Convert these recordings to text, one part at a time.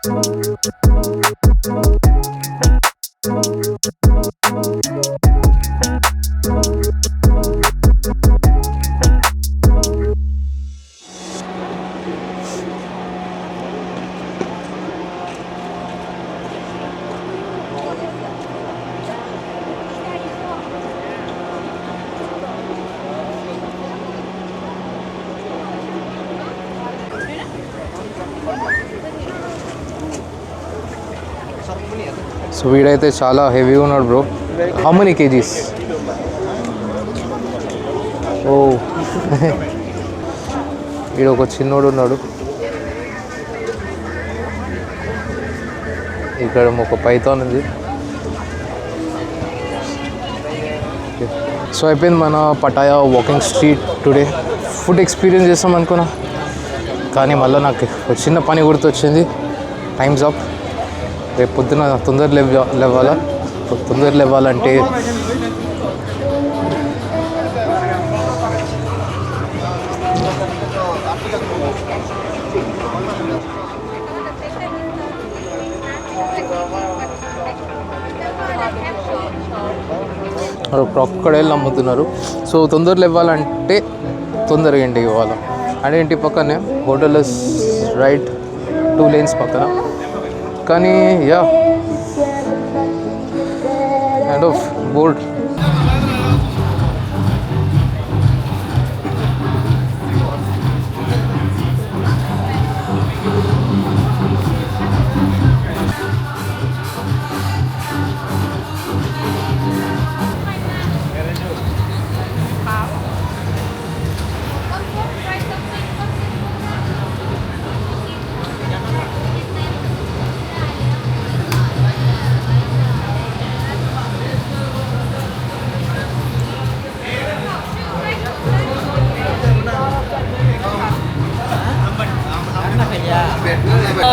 So వీడైతే చాలా హెవీగా ఉన్నాడు బ్రో. How many KGs? ఓ వీడు ఒక చిన్నోడు ఉన్నాడు. ఇక్కడ ఒక పైథాన్ ఉంది. సో అయిపోయింది మన Pattaya walking street today. Food experience చేస్తాం అనుకున్నా, కానీ మళ్ళీ నాకు ఒక చిన్న పని గుర్తొచ్చింది. Times up. రేపు పొద్దున లేవాలా. తొందర లేవాలంటే క్రొక్కడేళ్ళు అమ్ముతున్నారు. సో తొందరలో ఇవ్వాలంటే తొందరగా ఇంటికి ఇవ్వాలి. అంటే ఇంటి పక్కనే హోటల్ రైట్ 2 lanes పక్కన. కానీ yeah kind of board.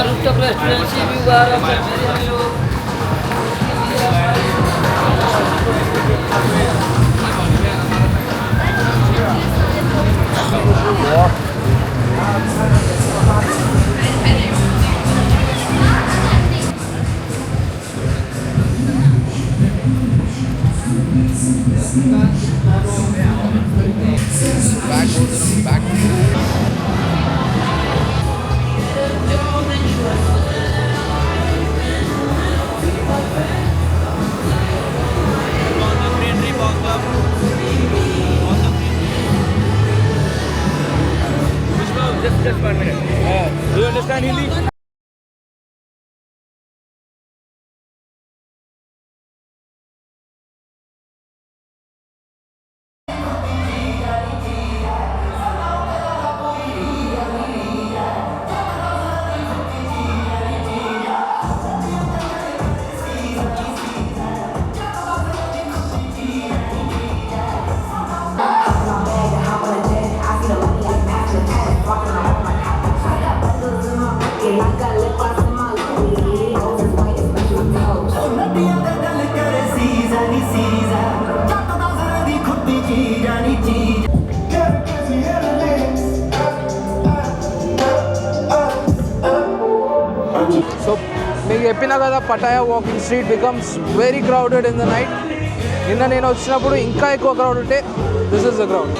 Rooftop restaurant sea view bar Just 1 minute. Do you understand Hindi? So మీకు చెప్పినా కదా, Pattaya walking street becomes very crowded in the night. నిన్న నేను వచ్చినప్పుడు ఇంకా ఎక్కువ క్రౌడ్ ఉంటే this is the crowd.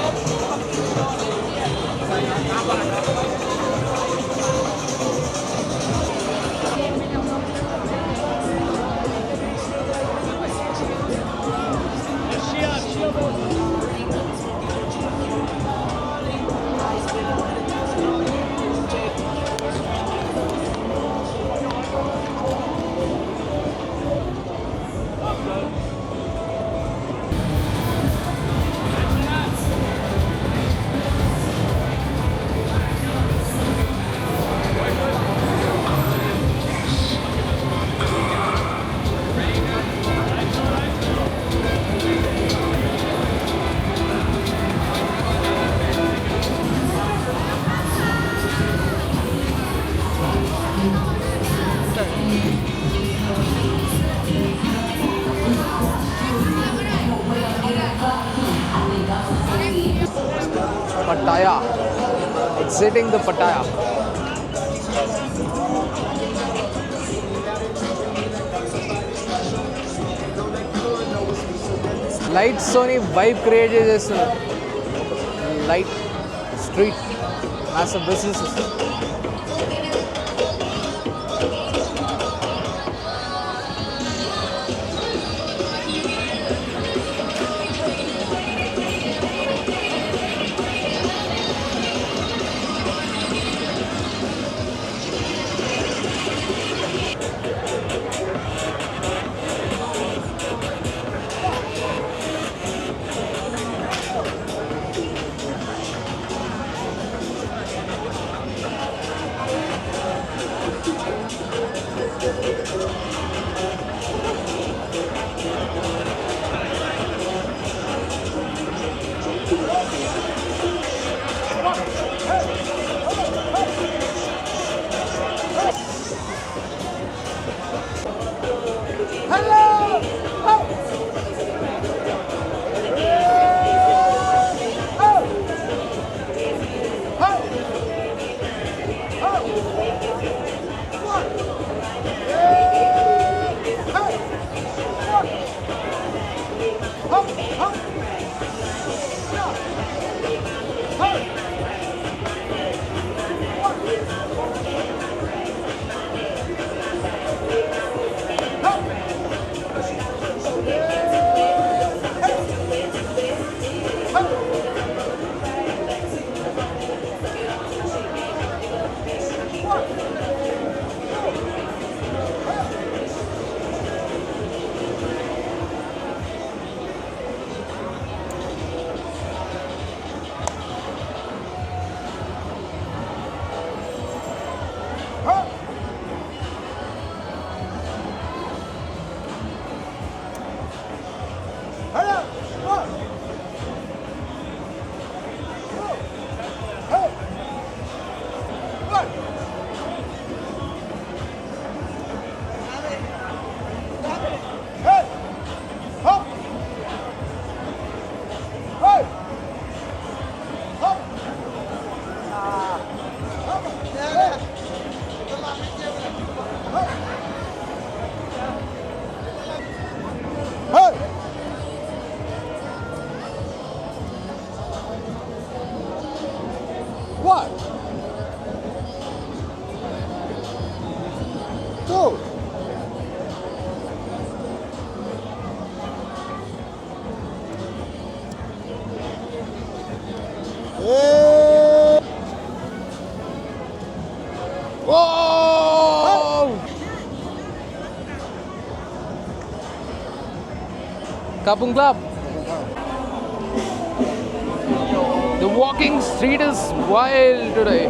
Pattaya. Exiting the Pattaya. లైట్స్తోని వైబ్ క్రియేట్ చేసేస్తున్నారు. Light street massive businesses. What? Go. Hey. Whoa! Kapung Club. The walking street is wild today.